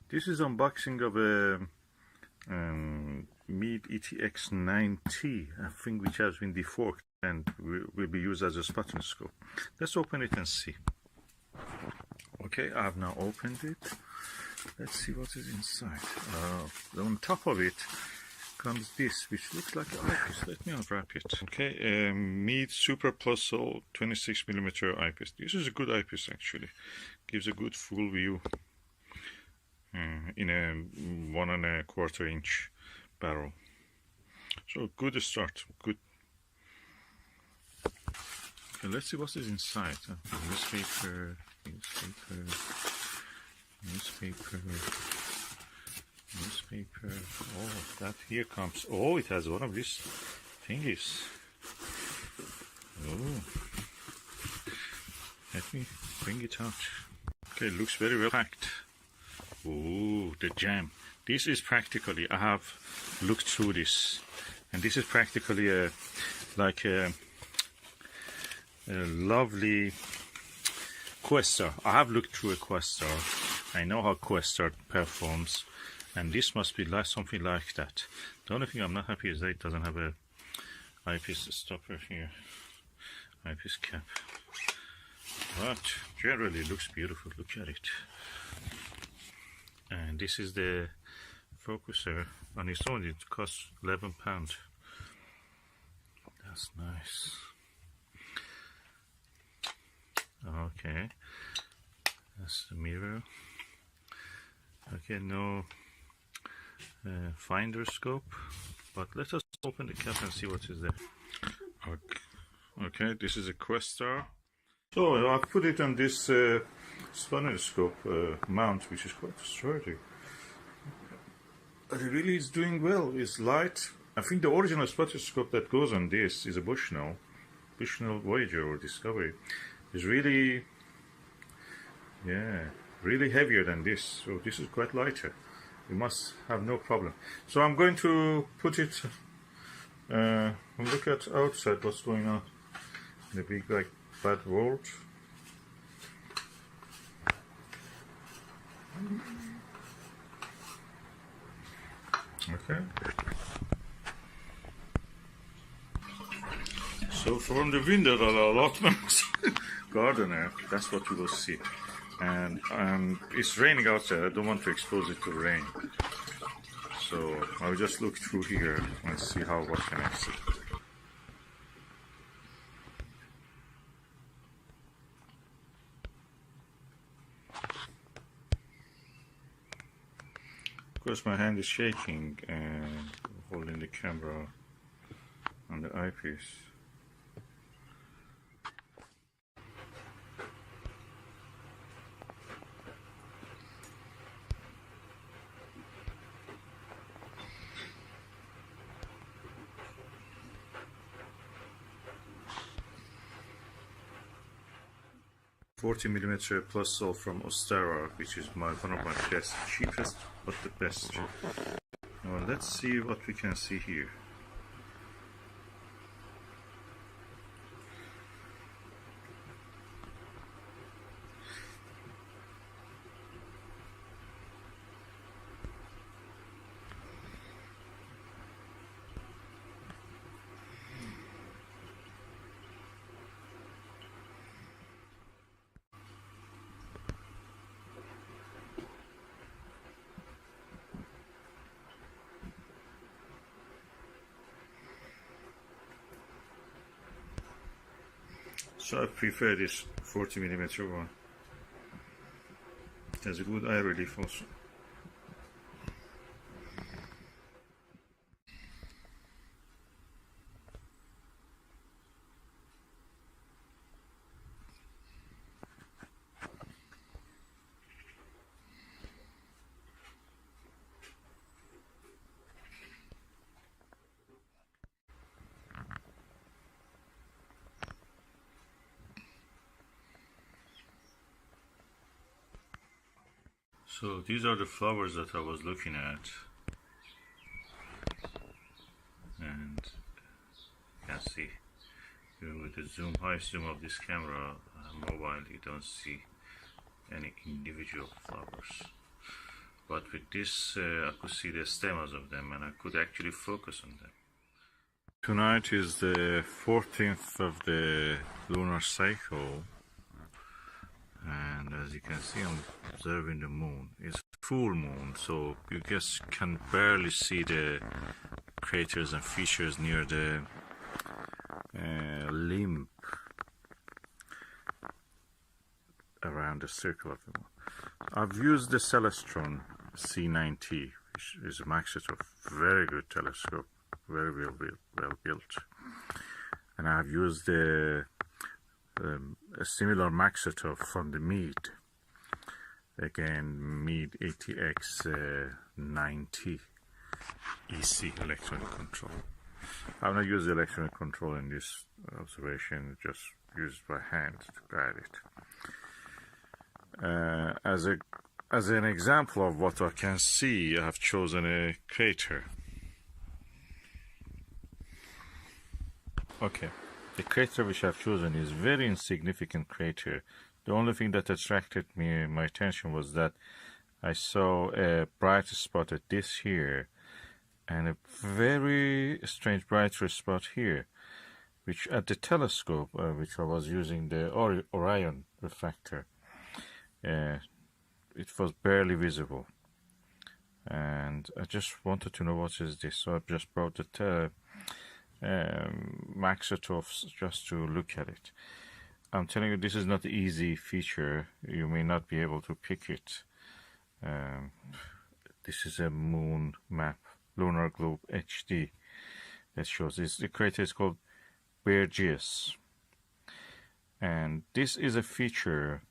This is unboxing of a Meade ETX90, I think, which has been deforked and will be used as a spotting scope. Let's open it and see. Okay, I have now opened it. Let's see what is inside. On top of it comes this, which looks like an eyepiece. Let me unwrap it. Okay, Meade Super Plus 26mm eyepiece. This is a good eyepiece actually. Gives a good full view in a 1¼ inch barrel. So good start. Good. Okay, let's see what is inside. Newspaper. Oh, that here comes. Oh, it has one of these thingies. Oh, let me bring it out. Okay, it looks very well packed. Oh, the jam. This is practically, I have looked through this, and this is practically a lovely Questar. I have looked through a Questar. I know how Questar performs, and this must be like something like that. The only thing I'm not happy is that it doesn't have a eyepiece stopper here, eyepiece cap. But generally it looks beautiful. Look at it. And this is the focuser on its own. It costs £11. That's nice. Okay, that's the mirror. Okay, no finder scope, but let us open the cap and see what is there. Okay, this is a Questar. So I put it on this spinner scope mount, which is quite sturdy. But it really is doing well. It's light. I think the original spotter scope that goes on this is a Bushnell Voyager or Discovery. It's really, really heavier than this. So this is quite lighter. You must have no problem. So I'm going to put it and look at outside what's going on in the big bad world. Okay. So from the window allotment gardener, that's what you will see. And it's raining outside. I don't want to expose it to rain. So I'll just look through here and see what can I see. Of course, my hand is shaking and holding the camera on the eyepiece. $40mm plus sol from Ostara, which is one of my best, cheapest but the best. Now let's see what we can see here. So I prefer this 40mm one. It has a good eye relief also. So these are the flowers that I was looking at, and you can see even with the high zoom of this camera mobile, you don't see any individual flowers. But with this, I could see the stems of them, and I could actually focus on them. Tonight is the 14th of the lunar cycle, and as you can see, I'm observing the moon. It's full moon, so you just can barely see the craters and features near the limb around the circle of the moon. I've used the Celestron C90, which is a Maksutov, very good telescope, very well built. And I've used a similar Maksutov from the Meade, again Meade ETX90 EC electronic control. I've not used the electronic control in this observation, just used by hand to guide it. As an example of what I can see, I have chosen a crater. Okay, the crater which I've chosen is very insignificant crater. The only thing that attracted my attention was that I saw a bright spot at this here, and a very strange brighter spot here, which at the telescope, which I was using the Orion refractor, it was barely visible. And I just wanted to know what is this, so I just brought the Maksutov just to look at it. I'm telling you, this is not an easy feature. You may not be able to pick it. This is a moon map, lunar globe HD, that shows this. The crater is called Obձervеr. And this is a feature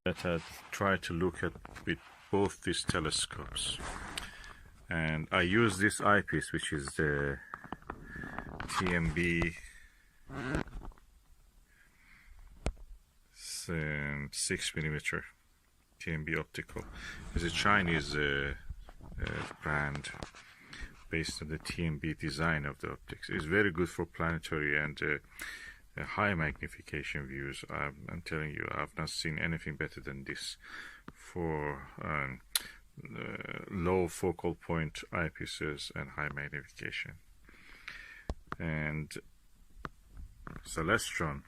that I tried to look at with both these telescopes. And I use this eyepiece, which is the TMB 6mm TMB optical. It's a Chinese brand based on the TMB design of the optics. It's very good for planetary and high magnification views. I'm telling you, I've not seen anything better than this for low focal point eyepieces and high magnification. And Celestron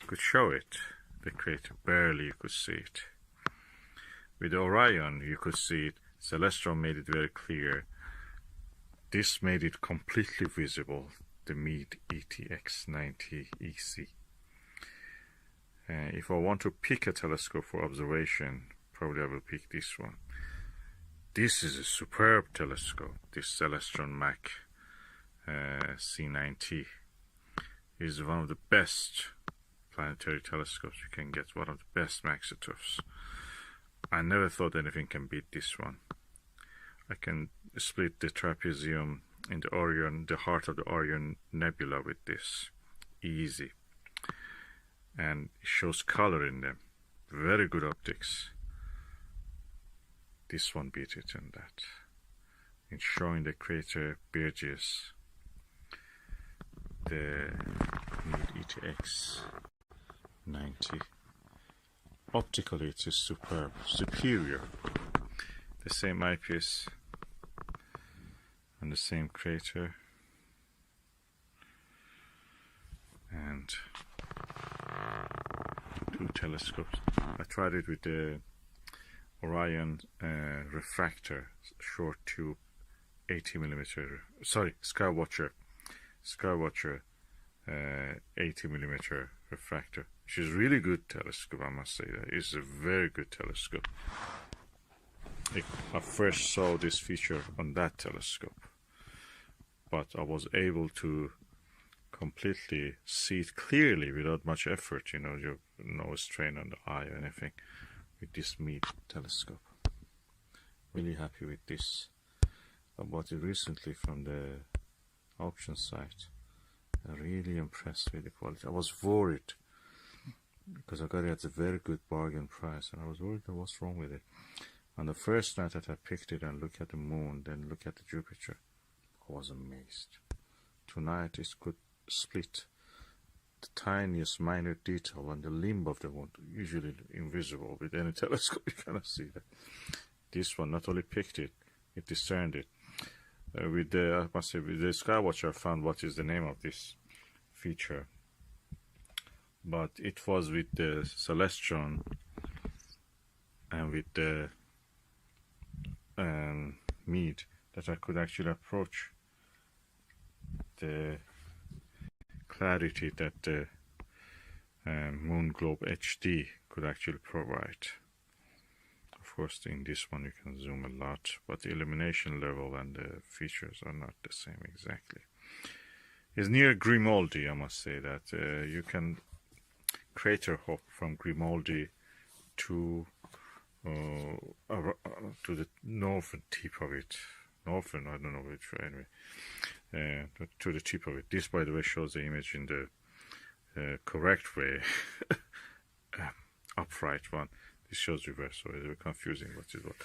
could show it, the crater, barely you could see it. With Orion you could see it. Celestron made it very clear. This made it completely visible, the Meade ETX90 EC. If I want to pick a telescope for observation, probably I will pick this one. This is a superb telescope. This Celestron Mac C90 is one of the best planetary telescopes you can get, one of the best Maksutovs. I never thought anything can beat this one. I can split the trapezium in the Orion, the heart of the Orion Nebula with this, easy. And it shows color in them, very good optics. This one beat it in that, in showing the crater Obձervеr, the Meade ETX90. Optically it is superb, superior. The same eyepiece and the same crater, and two telescopes. I tried it with the Orion refractor, short tube, 80mm, sorry, Skywatcher 80mm refractor, which is really good telescope, I must say that. It's a very good telescope. I first saw this feature on that telescope, but I was able to completely see it clearly without much effort, you know, no strain on the eye or anything, with this Meade telescope. Really happy with this. I bought it recently from the auction site. I'm really impressed with the quality. I was worried because I got it at a very good bargain price, and I was worried what's wrong with it. On the first night that I picked it and looked at the moon, then look at the Jupiter, I was amazed. Tonight it could split the tiniest minor detail on the limb of the moon, usually invisible with any telescope. You cannot see that. this one not only picked it, it discerned it. With the, I must say, with the Skywatcher, I found what is the name of this feature, but it was with the Celestron and with the Meade that I could actually approach the clarity that the Moon Globe HD could actually provide. Of course, in this one you can zoom a lot, but the illumination level and the features are not the same exactly. It's near Grimaldi, I must say that. You can crater hop from Grimaldi to the northern tip of it. Northern, I don't know which way, anyway. To the tip of it. This, by the way, shows the image in the correct way. Upright one. This shows reverse, so it's very confusing what is what.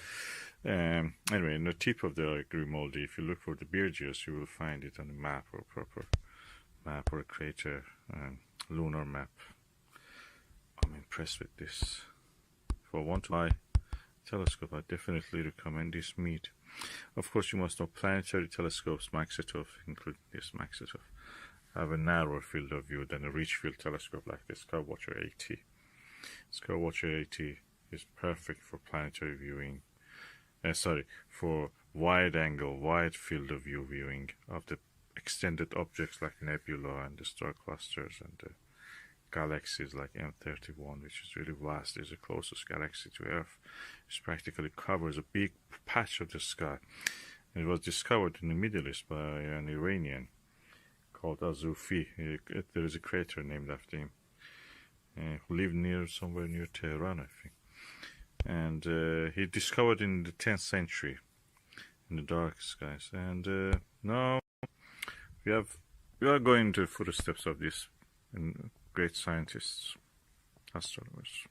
Anyway, in the tip of the Grimaldi, if you look for the Beargeos, you will find it on a map or proper map or a crater lunar map. I'm impressed with this. If I want to buy telescope, I definitely recommend this Meade. Of course, you must know planetary telescopes, Maksutov, including this Maksutov, have a narrower field of view than a rich field telescope like the Skywatcher AT. Skywatcher AT is perfect for planetary viewing. For wide angle, wide field of view viewing of the extended objects like nebula and the star clusters and the galaxies like M31, which is really vast. It's the closest galaxy to Earth. It practically covers a big patch of the sky. It was discovered in the Middle East by an Iranian called Azufi. There is a crater named after him, who lived somewhere near Tehran, I think. And he discovered in the 10th century in the dark skies. And now we are going to the footsteps of these great scientists, astronomers.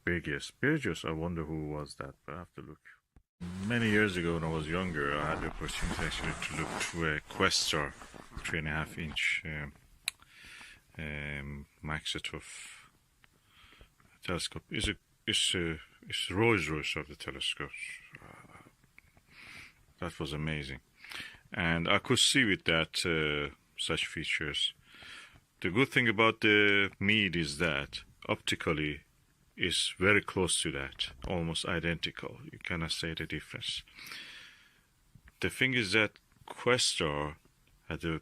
Beargeos, I wonder who was that, but I have to look. Many years ago when I was younger, I had the opportunity actually to look through a Questar 3.5-inch Maksutov telescope. It's Rolls-Royce of the telescopes. That was amazing. And I could see with that such features. The good thing about the Meade is that optically is very close to that, almost identical. You cannot say the difference. The thing is that Questar had a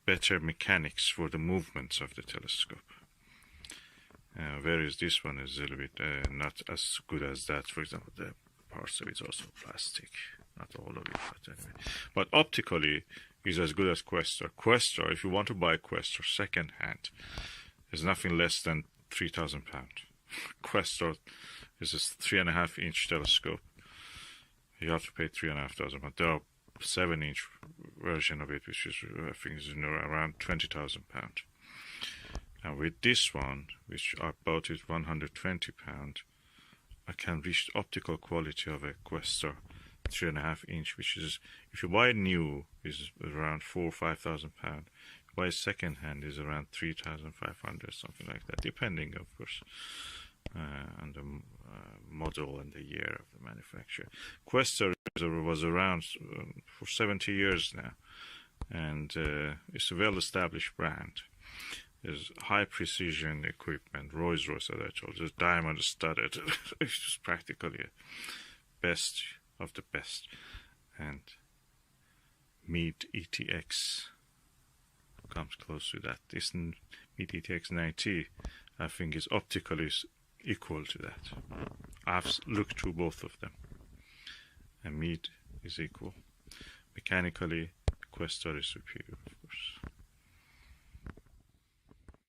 better mechanics for the movements of the telescope. Whereas this one is a little bit not as good as that. For example, the parts of it is also plastic. Not all of it, but anyway. But optically is as good as Questar. Questar, if you want to buy Questar second hand, is nothing less than £3,000. Questar is a 3.5-inch telescope. You have to pay £3,500. There are 7-inch version of it, which is I think is around £20,000. And with this one, which I bought it £120, I can reach the optical quality of a Questar 3.5-inch, which is, if you buy it new, is around £4,000 or £5,000. If you buy it second hand, is around 3,500, something like that, depending, of course, on the model and the year of the manufacture. Questar was around for 70 years now, and it's a well-established brand. There's high precision equipment, Rolls-Royce, as I told you, diamond studded. It's just practically best of the best. And Meade ETX comes close to that. This Meade ETX90, I think, is optically equal to that. I've looked through both of them, and Meade is equal. Mechanically, Questar is superior, of course.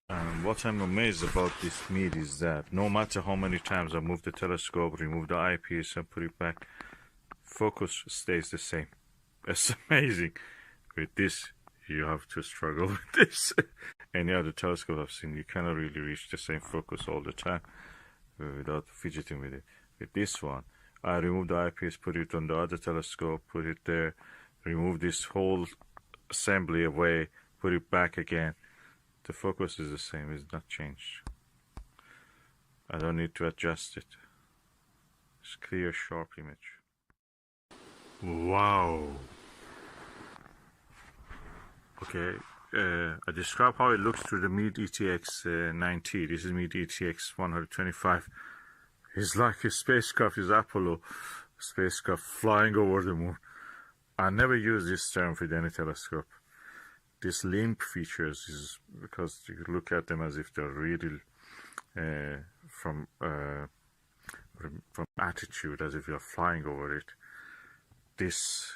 And what I'm amazed about this Meade is that no matter how many times I move the telescope, remove the eyepiece and put it back, focus stays the same. That's amazing. With this, you have to struggle with this. Any other telescope I've seen, you cannot really reach the same focus all the time without fidgeting with it. With this one, I remove the eyepiece, put it on the other telescope, put it there, remove this whole assembly away, put it back again. The focus is the same, it's not changed. I don't need to adjust it. It's clear, sharp image. Wow. Okay, I describe how it looks through the Meade ETX90. This is Meade ETX125. It's like a spacecraft, is Apollo spacecraft flying over the moon. I never use this term with any telescope. This limp features is because you look at them as if they're really from attitude, as if you're flying over it. This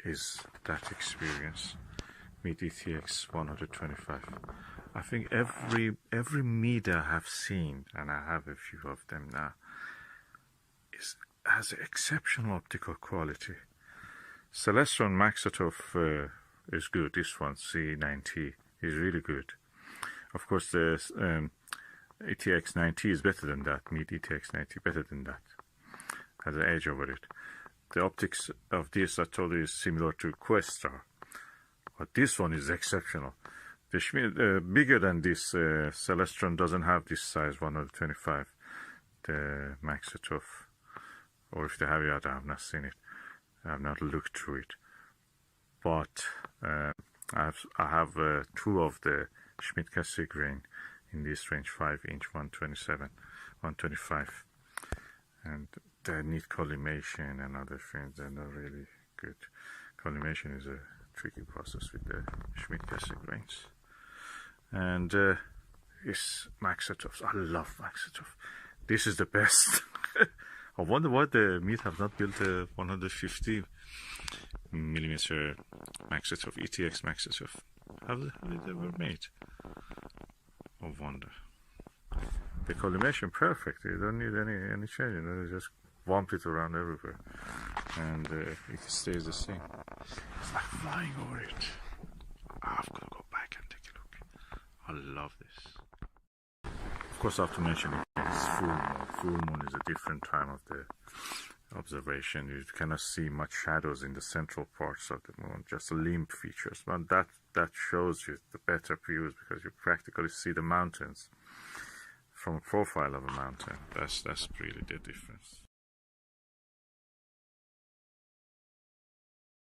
is that experience. Meade ETX125. I think every Meade I have seen, and I have a few of them now, has exceptional optical quality. Celestron Maksutov is good. This one, C90, is really good. Of course, the ETX90 is better than that. Meade ETX90 better than that. Has an edge over it. The optics of this, I told you, is similar to Questar. But this one is exceptional. The bigger than this, Celestron doesn't have this size 125. The Maksutov, or if they have it, I have not seen it. I have not looked through it. But I have two of the Schmidt-Cassegrain in this range, 5-inch, 127, 125, and they need collimation and other things. They're not really good. Collimation is a tricky process with the Schmidt-Cassegrains. And it's Maksutovs. I love Maksutov. This is the best. I wonder why the Meade have not built a 150 millimeter Maksutov, ETX Maksutov. Have they ever made? I wonder. The collimation perfect. You don't need any changing. You just bump it around everywhere, and it stays the same. It's like flying over it. I'm gonna go back and take a look. I love this. Of course, I have to mention it. It's full moon. Full moon is a different time of the observation. You cannot see much shadows in the central parts of the moon, just limp features. But that shows you the better views because you practically see the mountains from a profile of a mountain. That's really the difference.